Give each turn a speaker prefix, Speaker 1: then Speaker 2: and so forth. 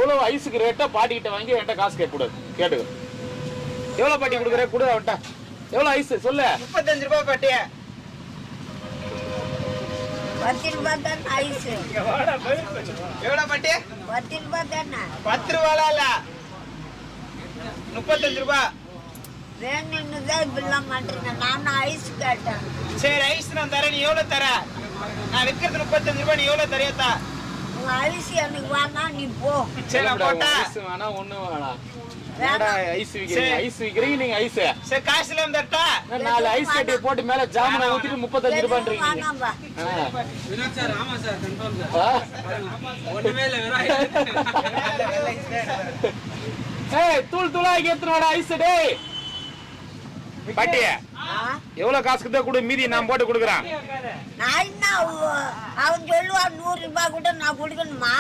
Speaker 1: எவ்வளவு ஐஸுக்கு ரேட்டா பாட்டிக்கிட்ட வாங்கி என்கிட்ட காசு கேட்க கூடாது. கேட்டுக்க. எவ்வளவு பாட்டி கொடுக்குற? கொடு அவன்கிட்ட. எவ்வளவு ஐஸ் சொல்லு?
Speaker 2: 35 ரூபாய் பாட்டி.
Speaker 3: 10 ரூபாய் தான் ஐஸ்.
Speaker 2: எவ்வளவு பாட்டி?
Speaker 3: 10 ரூபாய் தானே.
Speaker 2: 10 ரூபாய் இல்ல, 35 ரூபாய்.
Speaker 3: வேணும்னு தான் இப்படிலாம் மாட்டீங்க. நானும் ஐஸ் கேட்டேன்.
Speaker 2: சரி ஐஸ் நான் தரேன். நீ எவ்வளவு தர? நான் விற்கிறது 35 ரூபாய். நீ எவ்வளவு தரையாத்தா?
Speaker 3: உன் ஐஸ் எனக்கு வேணாம், நீ போ.
Speaker 2: சரி நான் போட்டா
Speaker 1: ஐஸ் வேணா ஒண்ணு வேணாம். என்னடா ஐஸ் விக்கிறீங்க? ஐஸ் விக்கிறீங்க நீங்க ஐஸ்.
Speaker 2: சரி காசுல தரட்டா?
Speaker 1: 4 ஐஸ் கட்டி போட்டு மேல ஜாமுனை ஊத்திட்டு 35 ரூபாய்ன்றீங்க.
Speaker 3: வேணாம்பா.
Speaker 4: வினோத் சார், ஆமா சார், கன்ஃபார்ம் சார். ஒண்ணுமே இல்ல, வெறும்
Speaker 1: ஏய் தூள் தூளா ஏத்துறடா ஐஸ் டேய். பாட்டி எவ்வளவு காசுக்கு தான் கொடு, மீதி நான் போட்டு கொடுக்குறேன்.
Speaker 3: நான் என்ன அவன் சொல்லுவான் 100 ரூபாய் கூட நான் கொடுக்கணுமா?